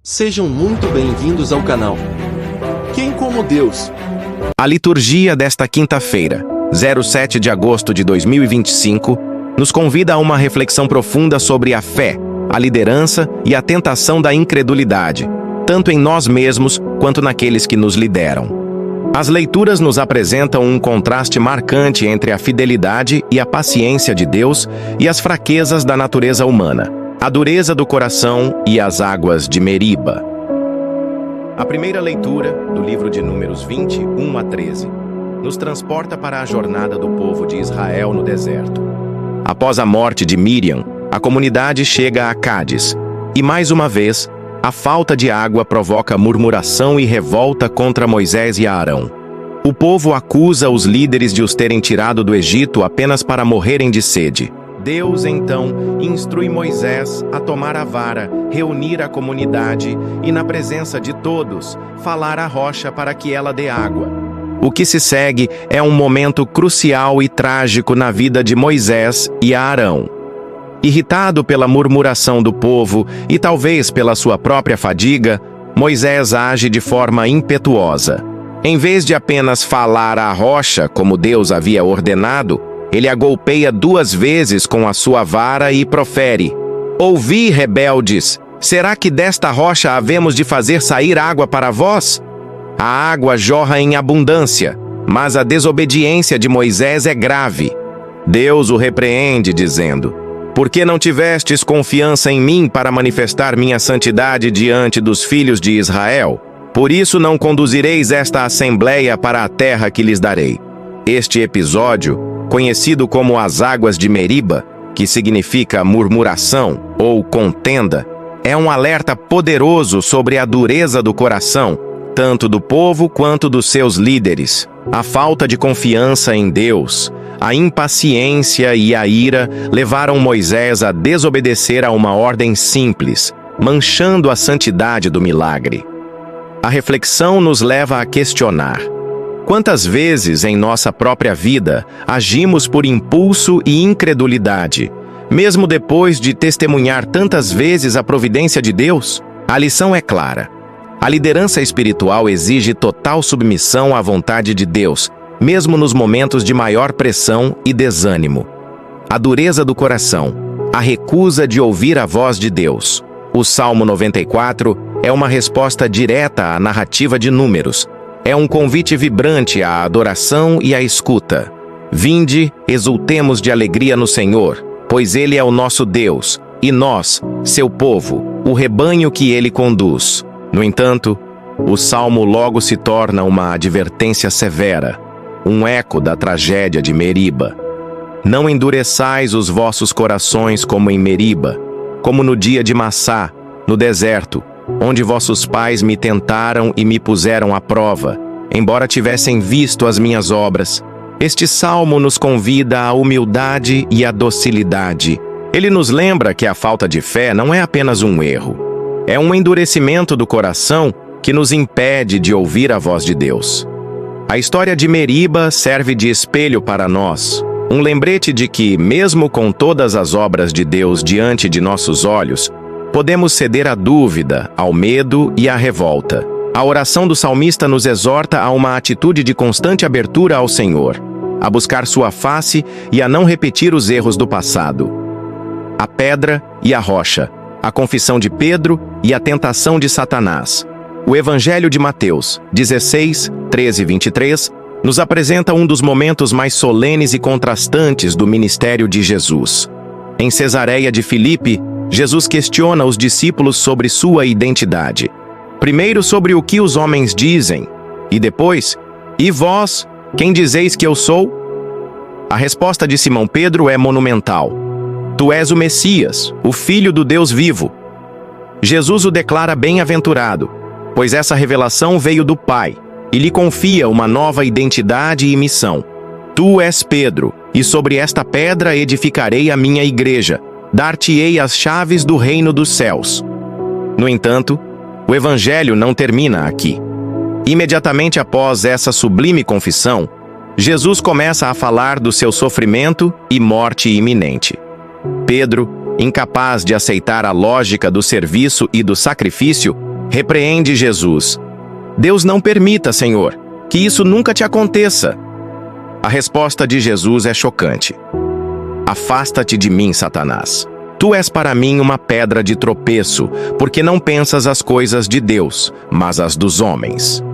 Sejam muito bem-vindos ao canal Quem como Deus. A liturgia desta quinta-feira, 07 de agosto de 2025, nos convida a uma reflexão profunda sobre a fé, a liderança e a tentação da incredulidade, tanto em nós mesmos quanto naqueles que nos lideram. As leituras nos apresentam um contraste marcante entre a fidelidade e a paciência de Deus e as fraquezas da natureza humana, a dureza do coração e as águas de Meriba. A primeira leitura, do livro de Números 20, 1 a 13, nos transporta para a jornada do povo de Israel no deserto. Após a morte de Miriam, a comunidade chega a Cádiz, e mais uma vez, a falta de água provoca murmuração e revolta contra Moisés e Arão. O povo acusa os líderes de os terem tirado do Egito apenas para morrerem de sede. Deus, então, instrui Moisés a tomar a vara, reunir a comunidade e, na presença de todos, falar à rocha para que ela dê água. O que se segue é um momento crucial e trágico na vida de Moisés e Arão. Irritado pela murmuração do povo e talvez pela sua própria fadiga, Moisés age de forma impetuosa. Em vez de apenas falar à rocha, como Deus havia ordenado, ele a golpeia 2 vezes com a sua vara e profere: "Ouvi, rebeldes, será que desta rocha havemos de fazer sair água para vós?" A água jorra em abundância, mas a desobediência de Moisés é grave. Deus o repreende, dizendo: "Por que não tivestes confiança em mim para manifestar minha santidade diante dos filhos de Israel? Por isso não conduzireis esta assembleia para a terra que lhes darei." Este episódio, conhecido como as águas de Meriba, que significa murmuração ou contenda, é um alerta poderoso sobre a dureza do coração, tanto do povo quanto dos seus líderes. A falta de confiança em Deus, a impaciência e a ira levaram Moisés a desobedecer a uma ordem simples, manchando a santidade do milagre. A reflexão nos leva a questionar: quantas vezes em nossa própria vida agimos por impulso e incredulidade, mesmo depois de testemunhar tantas vezes a providência de Deus? A lição é clara. A liderança espiritual exige total submissão à vontade de Deus, mesmo nos momentos de maior pressão e desânimo. A dureza do coração, a recusa de ouvir a voz de Deus. O Salmo 94 é uma resposta direta à narrativa de Números. É um convite vibrante à adoração e à escuta. Vinde, exultemos de alegria no Senhor, pois Ele é o nosso Deus, e nós, seu povo, o rebanho que Ele conduz. No entanto, o Salmo logo se torna uma advertência severa, um eco da tragédia de Meriba. Não endureçais os vossos corações como em Meriba, como no dia de Massá, no deserto, onde vossos pais me tentaram e me puseram à prova, embora tivessem visto as minhas obras. Este salmo nos convida à humildade e à docilidade. Ele nos lembra que a falta de fé não é apenas um erro. É um endurecimento do coração que nos impede de ouvir a voz de Deus. A história de Meriba serve de espelho para nós, um lembrete de que, mesmo com todas as obras de Deus diante de nossos olhos, podemos ceder à dúvida, ao medo e à revolta. A oração do salmista nos exorta a uma atitude de constante abertura ao Senhor, a buscar sua face e a não repetir os erros do passado. A pedra e a rocha, a confissão de Pedro e a tentação de Satanás. O Evangelho de Mateus, 16, 13 e 23, nos apresenta um dos momentos mais solenes e contrastantes do ministério de Jesus. Em Cesareia de Filipe, Jesus questiona os discípulos sobre sua identidade. Primeiro sobre o que os homens dizem, e depois: "E vós, quem dizeis que eu sou?" A resposta de Simão Pedro é monumental: "Tu és o Messias, o Filho do Deus vivo." Jesus o declara bem-aventurado, pois essa revelação veio do Pai, e lhe confia uma nova identidade e missão. "Tu és Pedro, e sobre esta pedra edificarei a minha igreja. Dar-te-ei as chaves do reino dos céus." No entanto, o Evangelho não termina aqui. Imediatamente após essa sublime confissão, Jesus começa a falar do seu sofrimento e morte iminente. Pedro, incapaz de aceitar a lógica do serviço e do sacrifício, Repreende Jesus. Deus não permita, Senhor, que isso nunca te aconteça. A resposta de Jesus é chocante. Afasta-te de mim, Satanás. Tu és para mim uma pedra de tropeço, porque não pensas as coisas de Deus, mas as dos homens.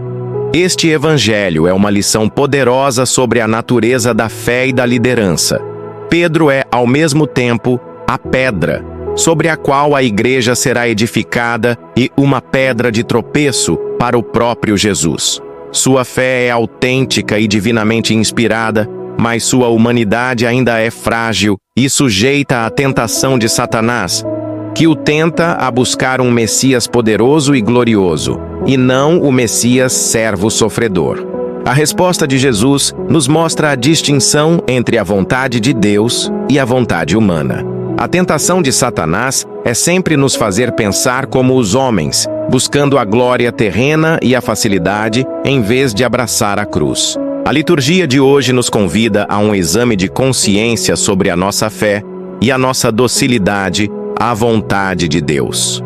Este evangelho é uma lição poderosa sobre a natureza da fé e da liderança. Pedro é, ao mesmo tempo, a pedra, sobre a qual a igreja será edificada e uma pedra de tropeço para o próprio Jesus. Sua fé é autêntica e divinamente inspirada, mas sua humanidade ainda é frágil e sujeita à tentação de Satanás, que o tenta a buscar um Messias poderoso e glorioso, e não o Messias servo sofredor. A resposta de Jesus nos mostra a distinção entre a vontade de Deus e a vontade humana. A tentação de Satanás é sempre nos fazer pensar como os homens, buscando a glória terrena e a facilidade, em vez de abraçar a cruz. A liturgia de hoje nos convida a um exame de consciência sobre a nossa fé e a nossa docilidade à vontade de Deus.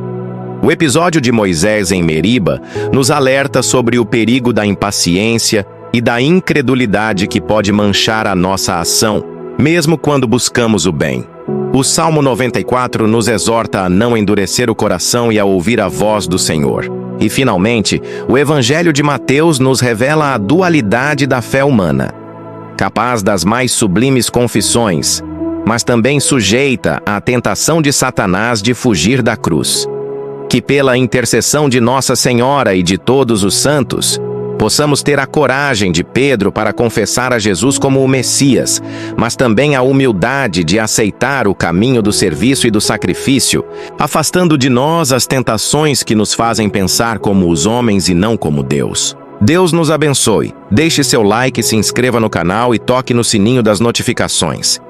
O episódio de Moisés em Meriba nos alerta sobre o perigo da impaciência e da incredulidade que pode manchar a nossa ação, mesmo quando buscamos o bem. O Salmo 94 nos exorta a não endurecer o coração e a ouvir a voz do Senhor. E, finalmente, o Evangelho de Mateus nos revela a dualidade da fé humana, capaz das mais sublimes confissões, mas também sujeita à tentação de Satanás de fugir da cruz. Que pela intercessão de Nossa Senhora e de todos os santos, possamos ter a coragem de Pedro para confessar a Jesus como o Messias, mas também a humildade de aceitar o caminho do serviço e do sacrifício, afastando de nós as tentações que nos fazem pensar como os homens e não como Deus. Deus nos abençoe. Deixe seu like, se inscreva no canal e toque no sininho das notificações.